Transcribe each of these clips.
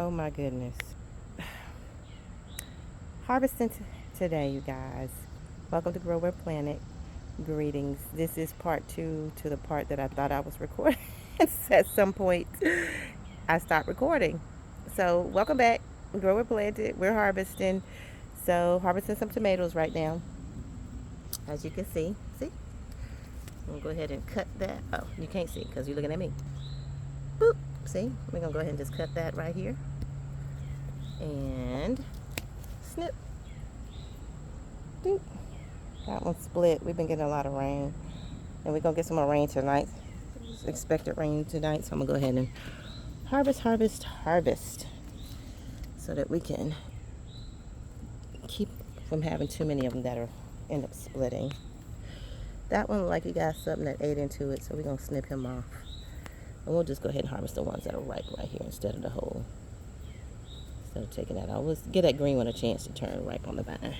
Oh my goodness. Harvesting today, you guys. Welcome to Grower Planet. Greetings. This is part two to the part that I thought I was recording. At some point, I stopped recording. So, welcome back. Grower Planet. We're harvesting. So, harvesting some tomatoes right now. As you can see. See? I'm going to go ahead and cut that. Oh, you can't see because you're looking at me. Boop. See? We're going to go ahead and just cut that right here. And snip. Doop. That one split. We've been getting a lot of rain. And we're going to get some more rain tonight. Expected rain tonight. So I'm going to go ahead and harvest. So that we can keep from having too many of them that are end up splitting. That one, like, he got something that ate into it. So we're going to snip him off. And we'll just go ahead and harvest the ones that are ripe right here instead of the whole. Instead of taking that out. Let's give that green one a chance to turn ripe on the vine.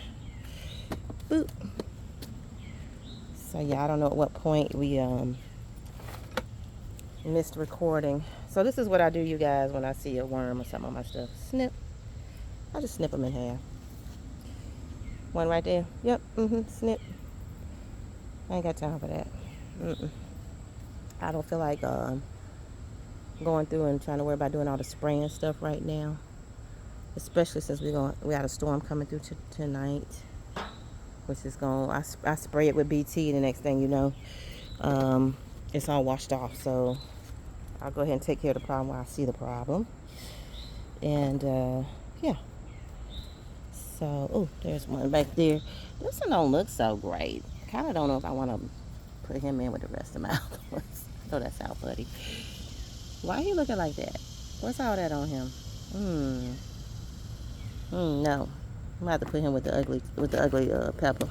Boop. So yeah, I don't know at what point we missed recording. So this is what I do, you guys, when I see a worm or something on my stuff. Snip. I just snip them in half. One right there. Yep. Snip. I ain't got time for that. I don't feel like going through and trying to worry about doing all the spraying stuff right now. Especially since we got a storm coming through tonight. Which is going, I spray it with Bt, and the next thing you know, it's all washed off. So I'll go ahead and take care of the problem while I see the problem. And yeah. So, oh, there's one back there. This one don't look so great. Kind of don't know if I want to put him in with the rest of my other ones. I know that sounds funny. Why are you looking like that? What's all that on him? No. I'm gonna have to put him with the ugly pepper.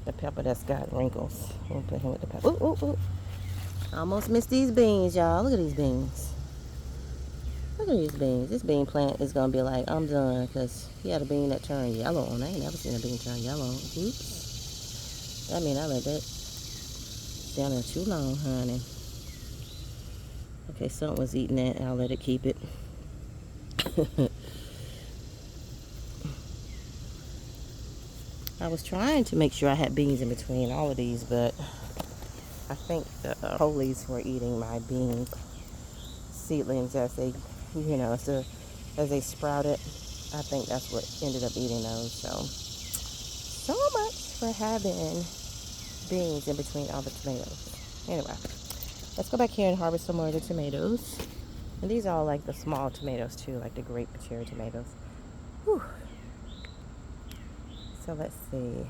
The pepper that's got wrinkles. We'll put him with the pepper. Ooh. Almost missed these beans, y'all. Look at these beans. Look at these beans. This bean plant is gonna be like, I'm done, because he had a bean that turned yellow. And I ain't never seen a bean turn yellow. Oops. I mean, I let that down there too long, honey. Okay, something was eating that. I'll let it keep it. I was trying to make sure I had beans in between all of these, but I think the holies were eating my bean seedlings as they, as they sprouted. I think that's what ended up eating those. So much for having beans in between all the tomatoes. Anyway, let's go back here and harvest some more of the tomatoes. And these are all like the small tomatoes too, like the grape cherry tomatoes. Whew. So let's see.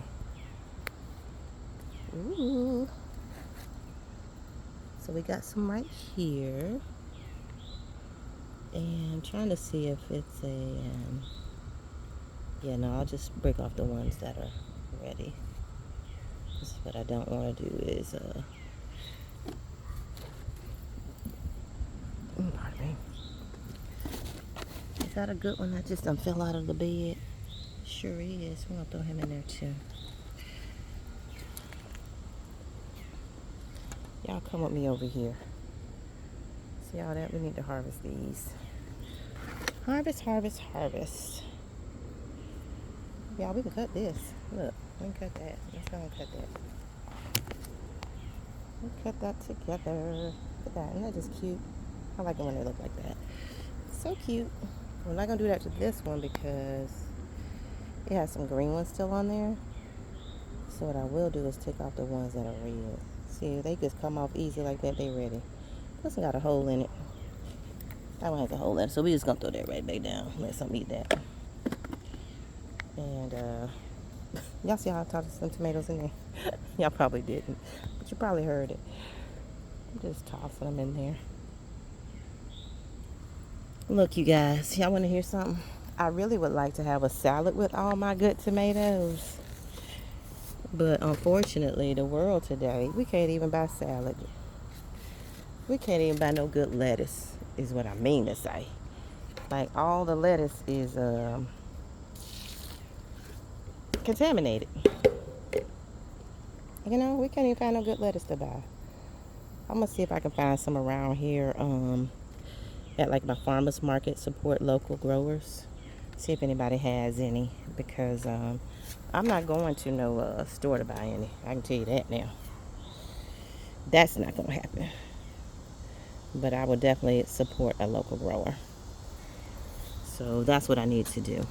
Ooh. So we got some right here. And I'm trying to see if it's a, yeah, no, I'll just break off the ones that are ready. This is what I don't want to do is, pardon me. Is that a good one? I just fell out of the bed. Sure is. We're going to throw him in there too. Y'all come with me over here. See all that? We need to harvest these. Harvest. Y'all, we can cut this. Look, we can cut that. Let's go and cut that. We cut that together. Look at that. Isn't that just cute? I like it when they look like that. So cute. We're not going to do that to this one because it has some green ones still on there. So what I will do is take off the ones that are red. See, they just come off easy like that. They ready. This one got a hole in it. That one has a hole in it. So we just gonna throw that right back down. Let something eat that. And y'all see how I tossed some tomatoes in there? Y'all probably didn't, but you probably heard it. I'm just tossing them in there. Look, you guys, y'all want to hear something? I really would like to have a salad with all my good tomatoes. But unfortunately, the world today, we can't even buy salad. We can't even buy no good lettuce, is what I mean to say. Like, all the lettuce is contaminated. We can't even find no good lettuce to buy. I'm going to see if I can find some around here at like my farmers market, support local growers. See if anybody has any, because I'm not going to no store to buy any. I can tell you that now. That's not going to happen. But I will definitely support a local grower. So that's what I need to do.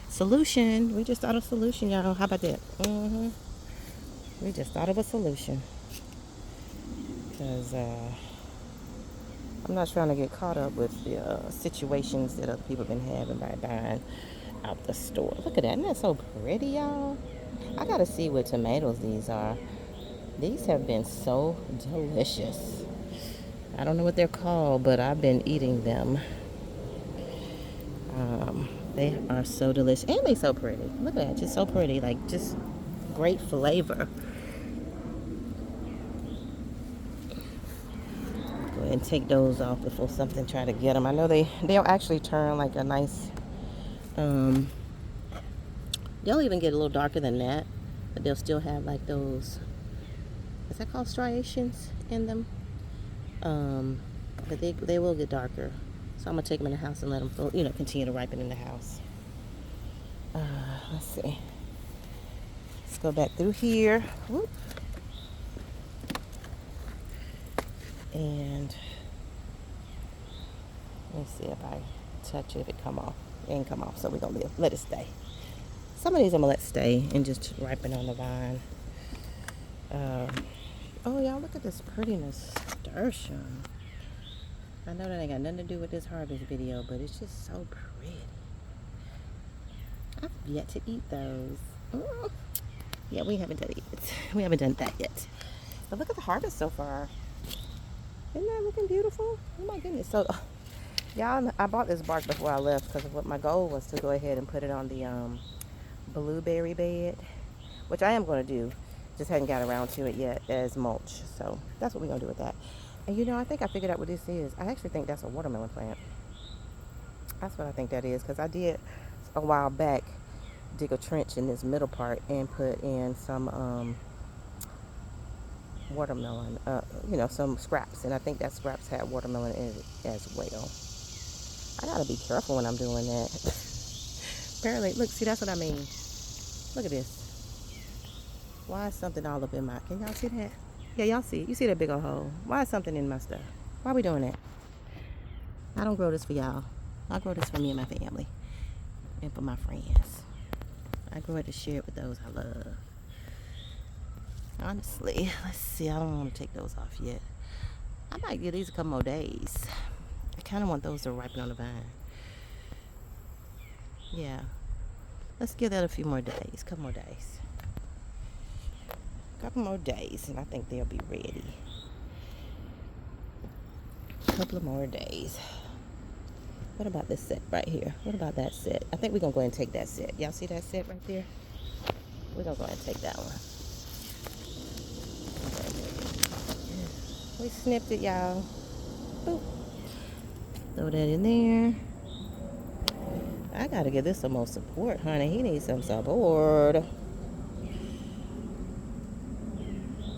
Solution. We just thought of a solution, y'all. How about that? We just thought of a solution. Because I'm not trying to get caught up with the situations that other people have been having by buying out the store. Look at that. Isn't that so pretty, y'all? I got to see what tomatoes these are. These have been so delicious. I don't know what they're called, but I've been eating them. They are so delicious. And they so pretty. Look at that. Just so pretty. Like, just great flavor. Go ahead and take those off before something try to get them. I know they'll actually turn like a nice, they'll even get a little darker than that, but they'll still have like those, is that called striations in them? But they will get darker. So I'm gonna take them in the house and let them, continue to ripen in the house. Let's see. Let's go back through here. Whoop. And let's see if I touch it, if it come off. It ain't come off, so we're gonna let it stay. Some of these I'm gonna let stay and just ripen on the vine. Oh, y'all, look at this pretty nasturtium. I know that ain't got nothing to do with this harvest video, but it's just so pretty. I've yet to eat those. Yeah, we haven't done it yet. We haven't done that yet. But look at the harvest so far. Isn't that looking beautiful? Oh my goodness. So, y'all, I bought this bark before I left because of what my goal was to go ahead and put it on the blueberry bed, which I am going to do. Just hadn't got around to it yet as mulch. So that's what we're going to do with that. And I think I figured out what this is. I actually think that's a watermelon plant. That's what I think that is, because I did a while back dig a trench in this middle part and put in some watermelon, some scraps. And I think that scraps had watermelon in it as well. I got to be careful when I'm doing that. Apparently, look, see, that's what I mean. Look at this. Why is something all up in my... Can y'all see that? Yeah, y'all see it. You see that big old hole. Why is something in my stuff? Why are we doing that? I don't grow this for y'all. I grow this for me and my family. And for my friends. I grow it to share it with those I love. Honestly, let's see. I don't want to take those off yet. I might give these a couple more days. I kind of want those to ripen on the vine. Yeah. Let's give that a few more days. Couple more days. Couple more days, and I think they'll be ready. Couple of more days. What about this set right here? What about that set? I think we're gonna go ahead and take that set. Y'all see that set right there? We're gonna go ahead and take that one. We snipped it, y'all. Boop. Throw that in there. I gotta give this some more support, honey. He needs some support.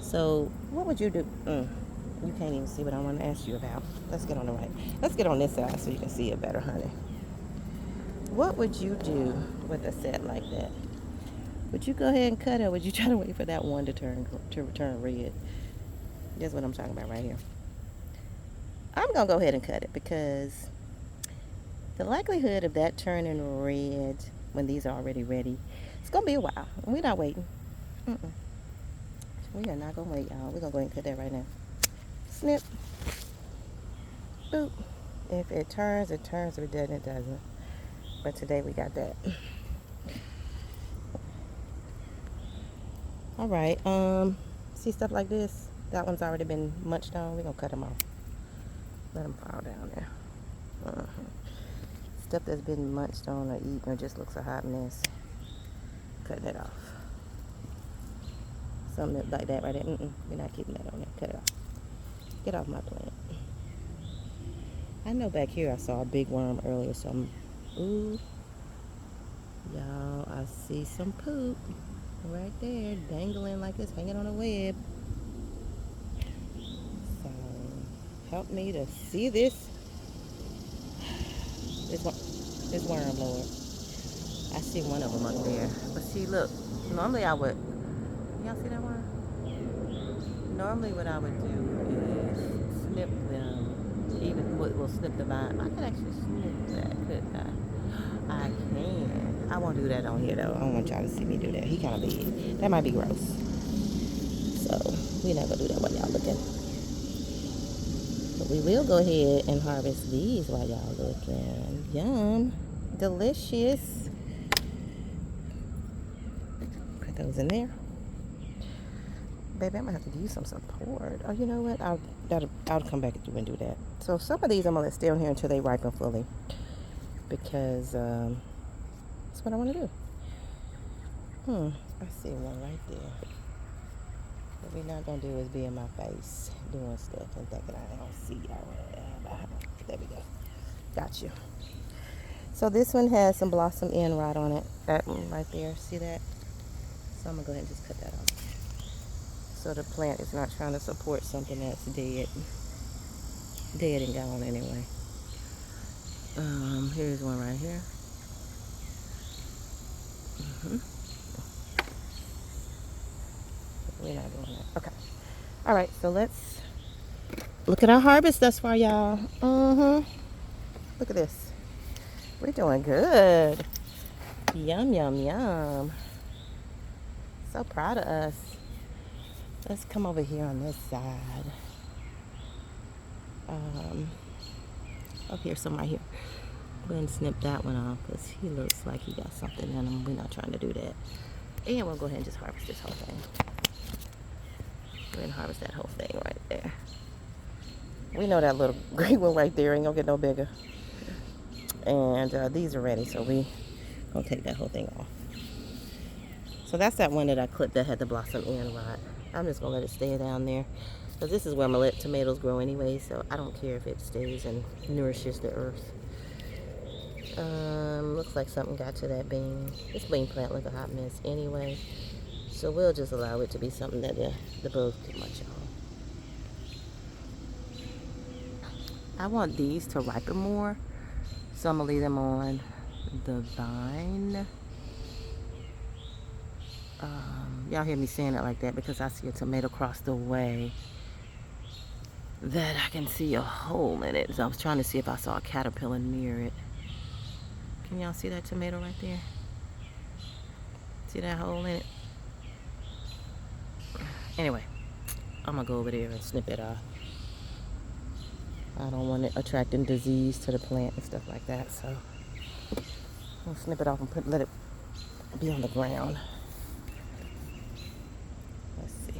So, what would you do? You can't even see what I want to ask you about. Let's get on the right. Let's get on this side so you can see it better, honey. What would you do with a set like that? Would you go ahead and cut it, or would you try to wait for that one to turn red? That's what I'm talking about right here. I'm going to go ahead and cut it, because the likelihood of that turning red when these are already ready, it's going to be a while. We're not waiting. We are not going to wait, y'all. We're going to go ahead and cut that right now. Snip. Boop. If it turns, it turns. If it doesn't, it doesn't. But today we got that. All right. See stuff like this? That one's already been munched on. We're going to cut them off. Let them fall down there. Stuff that's been munched on or eaten or just looks a hot mess. Cut that off. Something like that right there. We're not keeping that on there. Cut it off. Get off my plant. I know back here I saw a big worm earlier, so ooh. Y'all, I see some poop right there, dangling like it's hanging on a web. So, help me to see this. This worm, Lord. I see one of them up there. But see, look. Normally I would. Y'all see that one? Normally what I would do is snip them. Even we'll snip the vine. I could actually snip that, couldn't I? I can. I won't do that on here though. I don't want y'all to see me do that. He kind of big. That might be gross. So we're not gonna do that while y'all looking. But we will go ahead and harvest these while y'all looking. Yum. Delicious. Put those in there. Baby, I'm gonna have to give you some support. Oh, you know what? I'll come back and do that. So some of these I'm gonna let stay on here until they ripen fully, because that's what I want to do. I see one right there. What we're not gonna do is be in my face doing stuff and thinking I don't see y'all. There we go. Got you. So this one has some blossom end rot on it. That one right there. See that? So I'm gonna go ahead and just cut that off. So the plant is not trying to support something that's dead and gone anyway. Here's one right here. We're not doing that. Okay. All right. So let's look at our harvest thus far, y'all. Look at this. We're doing good. Yum, yum, yum. So proud of us. Let's come over here on this side. Up here, some right here. Go ahead and snip that one off because he looks like he got something in him. We're not trying to do that. And we'll go ahead and just harvest this whole thing. Go ahead and harvest that whole thing right there. We know that little green one right there ain't gonna get no bigger. And these are ready, so we gonna take that whole thing off. So that's that one that I clipped that had the blossom end rot. I'm just gonna let it stay down there. Because this is where my tomatoes grow anyway, so I don't care if it stays and nourishes the earth. Looks like something got to that bean. This bean plant look a hot mess anyway. So we'll just allow it to be something that the bugs can munch on. I want these to ripen more, so I'm gonna leave them on the vine. Y'all hear me saying it like that because I see a tomato across the way that I can see a hole in it. So I was trying to see if I saw a caterpillar near it. Can y'all see that tomato right there? See that hole in it? Anyway, I'm gonna go over there and snip it off. I don't want it attracting disease to the plant and stuff like that, so I'm gonna snip it off and let it be on the ground. Let's see.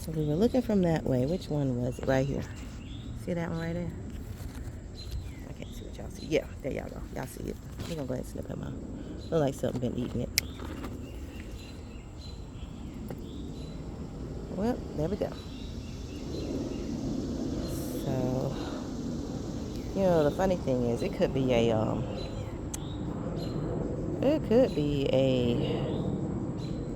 So we were looking from that way. Which one was it? Right here. See that one right there? I can't see what y'all see. Yeah, there y'all go. Y'all see it. We're gonna go ahead and snip him out. Look like something been eating it. Well, there we go. So, you know, the funny thing is, it could be a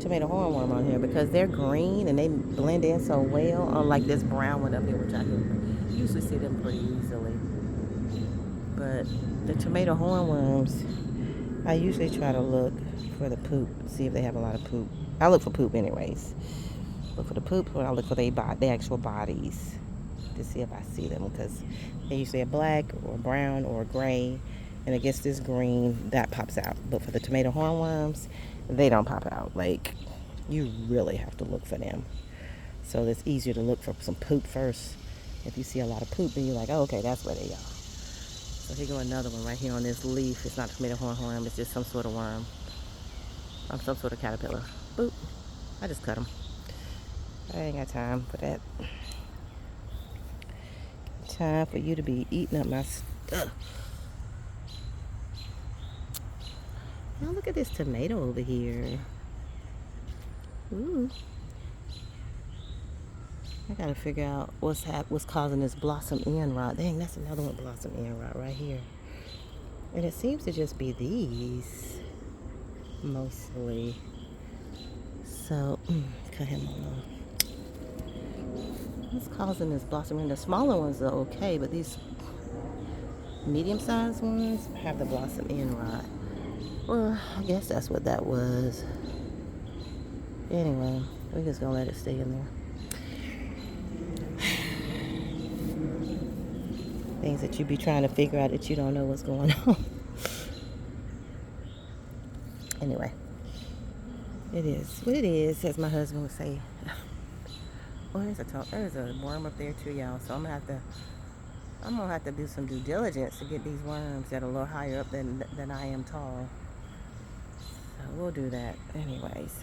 tomato hornworm on here because they're green and they blend in so well, unlike this brown one up here, which I can usually see them pretty easily. But the tomato hornworms, I usually try to look for the poop, see if they have a lot of poop. I look for poop anyways. Look for the poop when I look for the actual bodies to see if I see them, because they usually are black or brown or gray, and against this green that pops out. But for the tomato hornworms, they don't pop out. Like, you really have to look for them. So it's easier to look for some poop first. If you see a lot of poop, then you're like, oh, okay, that's where they are. So here go another one right here on this leaf. It's not a tomato hornworm, it's just some sort of worm. Some sort of caterpillar. Boop. I just cut them. I ain't got time for that. Time for you to be eating up my stuff. Now look at this tomato over here. Ooh. I gotta figure out what's causing this blossom end rot. Dang, that's another one blossom end rot right here. And it seems to just be these mostly. So cut him off. What's causing this blossom end? The smaller ones are okay, but these medium-sized ones have the blossom end rot. Well, I guess that's what that was. Anyway, we're just gonna let it stay in there. Things that you be trying to figure out that you don't know what's going on. Anyway, it is what it is, as my husband would say. Oh, there's a worm up there too, y'all. So I'm gonna have to do some due diligence to get these worms that are a little higher up than I am tall. So we'll do that. Anyways,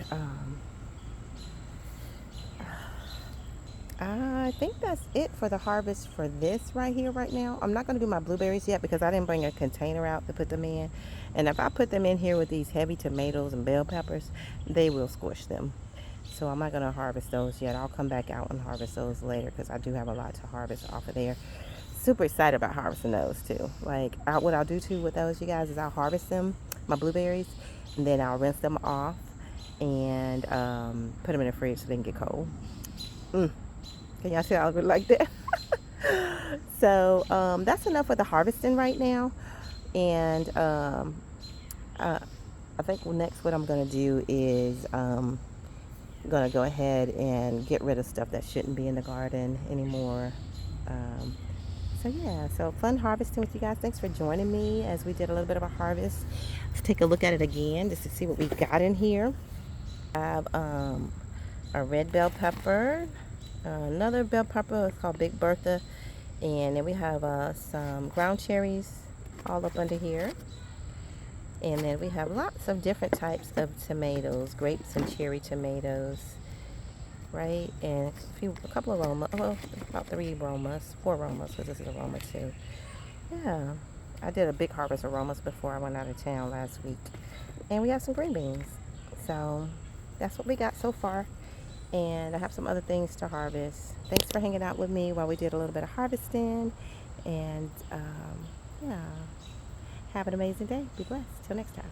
I think that's it for the harvest for this right here right now. I'm not going to do my blueberries yet because I didn't bring a container out to put them in. And if I put them in here with these heavy tomatoes and bell peppers, they will squish them. So I'm not going to harvest those yet. I'll come back out and harvest those later because I do have a lot to harvest off of there. Super excited about harvesting those too. Like what I'll do too with those, you guys, is I'll harvest them, my blueberries, and then I'll rinse them off and put them in the fridge so they can get cold. Can y'all see I would like that? So that's enough for the harvesting right now. And I think next what I'm going to do is going to go ahead and get rid of stuff that shouldn't be in the garden anymore. So yeah, so fun harvesting with you guys. Thanks for joining me as we did a little bit of a harvest. Let's take a look at it again just to see what we've got in here. I have a red bell pepper. Another bell pepper is called Big Bertha, and then we have some ground cherries all up under here, and then we have lots of different types of tomatoes, grapes and cherry tomatoes, right? And a couple of Roma, well, about 4 Romas, because this is a Roma too. Yeah, I did a big harvest of Romas before I went out of town last week, and we have some green beans. So that's what we got so far. And I have some other things to harvest. Thanks for hanging out with me while we did a little bit of harvesting. And yeah, have an amazing day. Be blessed. Till next time.